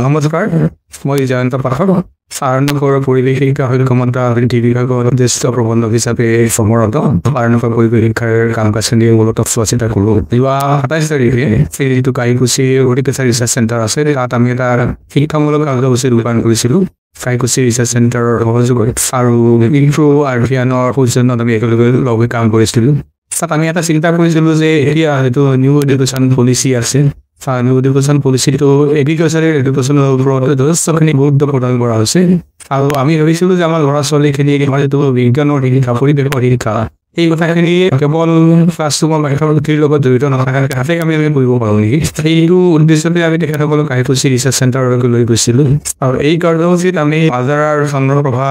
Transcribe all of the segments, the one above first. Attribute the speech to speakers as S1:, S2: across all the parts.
S1: নমস্কাৰ, মই জয়ন্ত পাঠক। সাৰণগৰ পৰিৱেশ শিক্ষা সক্ষমতা বৃদ্ধি বিভাগৰ জ্যেষ্ঠ প্ৰবন্ধক হিচাপে সমৰত সাৰণগৰ পৰিৱেশ শিক্ষাৰ কাম কাজখিনি মূলত চোৱা চিতা কৰোঁ। যোৱা ২৭ তাৰিখে যিটো কাহিকুছি হৰ্টিকালচাৰ ৰিচাৰ্চ চেণ্টাৰ আছে, তাত আমি এটা শিক্ষামূলক কাৰ্যসূচী ৰূপায়ণ কৰিছিলোঁ। কাহিকুছি ৰিচাৰ্চ চেণ্টাৰৰ সহযোগত আৰু ইনফ্ৰো আৰ্ভিয়ানৰ সৌজন্যত আমি একেলগে লগ হৈ কাম কৰিছিলোঁ। তাত আমি এটা চিন্তা কৰিছিলোঁ যে এতিয়া যিটো নিউ এডুকেশ্যন পলিচি আছে, নিউ এডুকেশ্যন পলিচিটো এগ্ৰিকালচাৰেল এডুকেশ্যনৰ ওপৰত যথেষ্টখিনি গুৰুত্ব প্ৰদান কৰা হৈছে। আৰু আমি ভাবিছিলোঁ যে আমাৰ ল'ৰা ছোৱালীখিনি আমাৰ যিটো বিজ্ঞানৰ শিক্ষা, পৰিৱেশৰ শিক্ষা, এই কথাখিনি কেৱল ক্লাছৰুমৰ পাঠ্যপুথিৰ লগত জড়িত নথকাকৈ হাতে কামে কৰিব পাৰোঁ নেকি, সেইটো উদ্দেশ্যতে আমি তেখেতসকলক কাহিকুছি ৰিচাৰ্চ চেণ্টাৰলৈ লৈ গৈছিলোঁ। আৰু এই কাৰ্যসূচীত আমি আজাৰাৰ চন্দ্ৰপ্ৰভা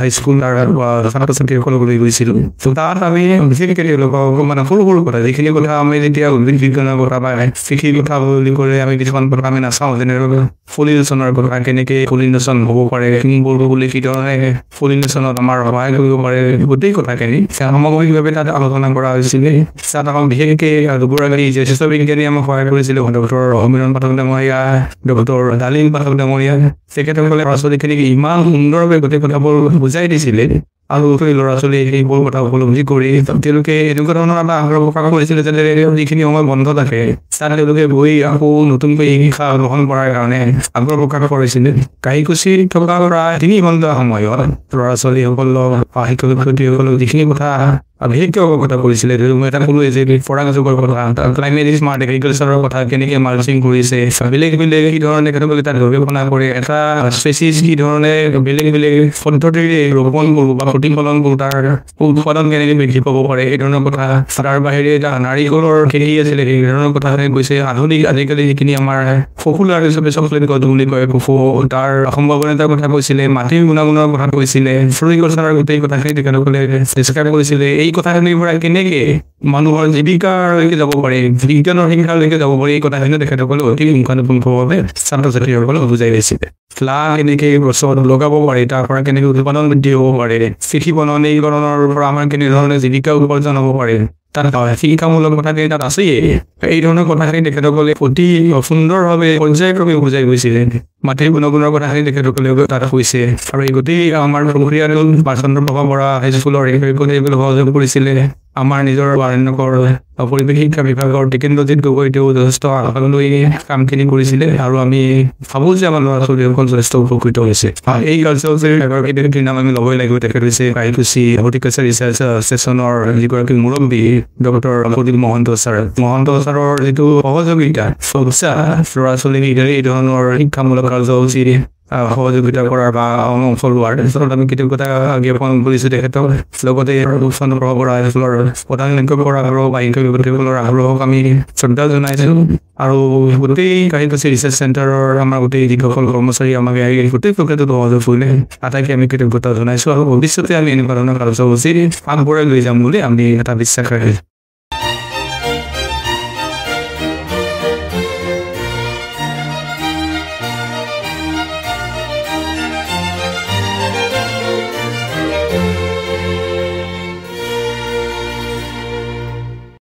S1: হাইস্কুল ছাত্ৰ ছাত্ৰীসকলক লৈ গৈছিলোঁ। তাত আমি বিশেষকৈ তেওঁলোকক মানে সৰু সৰু কথা, যিখিনি কথা আমি যেতিয়া উদ্ভিদ বিজ্ঞানৰ কথা বা কৃষিৰ কথা বুলি ক'লে আমি কিছুমান কথা আমি নাচাওঁ, যেনেদৰে পলিনেশ্যনৰ কথা, কেনেকৈ পলিনেশ্যন হ'ব পাৰে, বুলি কি ধৰণে পলিনেশ্যনত আমাৰ সহায় কৰিব পাৰে, গোটেই কথাখিনি সামগ্ৰিকভাৱে তাত আলোচনা কৰা হৈছিলে। তাত আমাক বিশেষকৈ দুগৰাকী জ্যেষ্ঠ বিজ্ঞানী আমাক সহায় কৰিছিলে, ডক্টৰ সমীৰণ পাঠক ডাঙৰীয়া, ডক্টৰ ডালিম পাঠক ডাঙৰীয়া। তেখেতসকলে ল'ৰা ছোৱালীখিনিক ইমান সুন্দৰভাৱে গোটেই কথাবোৰ বুজাই দিছিলে। আৰু সেই ল'ৰা ছোৱালীয়ে সেইবোৰ কথা উপলব্ধি কৰি তেওঁলোকে এনেকুৱা ধৰণৰ এটা আগ্ৰহ প্ৰকাশ কৰিছিলে যে যিখিনি সময় বন্ধ থাকে তাত তেওঁলোকে গৈ আকৌ নতুনকৈ শিক্ষা গ্ৰহণ কৰাৰ কাৰণে আগ্ৰহ প্ৰকাশ কৰিছিলে। কাহিকুছি থকা প্ৰায় ৩ ঘণ্টা সময়ত ল'ৰা ছোৱালীসকলক শিক্ষক শিক্ষয়িত্ৰীসকলক যিখিনি কথা বিশেষকৈ অৱগত কৰিছিলে, মই এটা ক'লোৱে যে পৰাং যুগৰ কথা, ক্লাইমেট স্মাৰ্ট এগ্ৰিকালচাৰৰ কথা, কেনেকৈ মালচিং কৰিছে, বেলেগ বেলেগ কি ধৰণে তেখেতসকলে তাত গৱেষণা কৰে, এটা স্পেচিছ কি ধৰণে বেলেগ বেলেগ পদ্ধতিৰে ৰোপণ কৰোঁ বা প্ৰতিফলন কৰোঁ, তাৰ উৎপাদন কেনেকৈ বৃদ্ধি পাব পাৰে, এই ধৰণৰ কথা। তাৰ বাহিৰে এটা নাৰিকলৰ খেতি আছিলে, সেই ধৰণৰ কথা কৈছে। আধুনিক আজিকালি যিখিনি আমাৰ পপুলাৰ হিচাপে চকলেট গছ বুলি কয় কফু, তাৰ সম্ভাৱনাৰ কথা কৈছিলে, মাটিৰ গুণাগুণৰ কথা কৈছিলে, ফ্লৰিকালচাৰৰ গোটেই কথাখিনি তেখেতসকলে ডিছক্ৰাইব কৰিছিলে। এই কথাখিনিৰ পৰা কেনেকৈ মানুহৰ জীৱিকালৈকে যাব পাৰে, বিজ্ঞানৰ শিক্ষালৈকে যাব পাৰে, এই কথাখিনি তেখেতসকলে অতি পুংখানুপুংখভাৱে ছাত্ৰ ছাত্ৰীসকলক বুজাই দিছিলে। লাভ কেনেকৈ গছত লগাব পাৰে, তাৰ পৰা কেনেকৈ উৎপাদন বৃদ্ধি হ'ব পাৰে, কৃষি বননীকৰণৰ পৰা আমাৰ কেনেধৰণে জীৱিকা উপাৰ্জন হ'ব পাৰে, তাত শিক্ষামূলক কথাখিনি তাত আছেই। এই ধৰণৰ কথাখিনি তেখেতসকলে অতি সুন্দৰভাৱে পৰ্যায়ক্ৰমে বুজাই গৈছিলে। মাটিৰ গুণাগুণৰ কথাখিনি তেখেতসকলে তাত কৈছে। আৰু এই গোটেই আমাৰ প্ৰক্ৰিয়াটো চন্দ্ৰপ্ৰভা বৰা হাইস্কুলৰ শিক্ষকসকলে সহযোগ কৰিছিলে। আমাৰ নিজৰ আৰণ্যকৰ পৰিৱেশ শিক্ষা বিভাগৰ টিকেন্দ্ৰজিৎ গগৈতেও যথেষ্ট আগলৈ কামখিনি কৰিছিলে। আৰু আমি ভাবোঁ যে আমাৰ ল'ৰা ছোৱালীসকল যথেষ্ট উপকৃত হৈছে। এই কাৰ্যসূচীৰ নাম আমি ল'বই লাগিব। তেখেত হৈছে কাহিকুছি হৰ্টিকালচাৰ ৰিচাৰ্চ ষ্টেচনৰ যিগৰাকী মুৰব্বী ডক্টৰ প্ৰদীপ মহন্ত ছাৰ। মহন্ত ছাৰৰ যিটো সহযোগিতা, ল'ৰা ছোৱালীক এই ধৰণৰ শিক্ষামূলক কাৰ্যসূচী সহযোগিতা কৰাৰ বা অংশ লোৱাৰ আমি কৃতজ্ঞতা জ্ঞাপন কৰিছোঁ তেখেতক। লগতে চন্দ্ৰপ্ৰভা বৰা হাইস্কুলৰ প্ৰধান শিক্ষকৰ আগ্ৰহ বা শিক্ষকসকলৰ আগ্ৰহক আমি শ্ৰদ্ধা জনাইছোঁ। আৰু গোটেই কাহিকুছি ৰিচাৰ্চ চেণ্টাৰৰ আমাৰ গোটেই যিসকল কৰ্মচাৰী আমাক গোটেই প্ৰক্ৰিয়াটোত সহযোগ কৰিলে, আটাইকে আমি কৃতজ্ঞতা জনাইছোঁ। আৰু ভৱিষ্যতে আমি এনেকুৱা ধৰণৰ কাৰ্যসূচী আগবঢ়াই লৈ যাম বুলি আমি এটা বিশ্বাস ৰাখিছোঁ।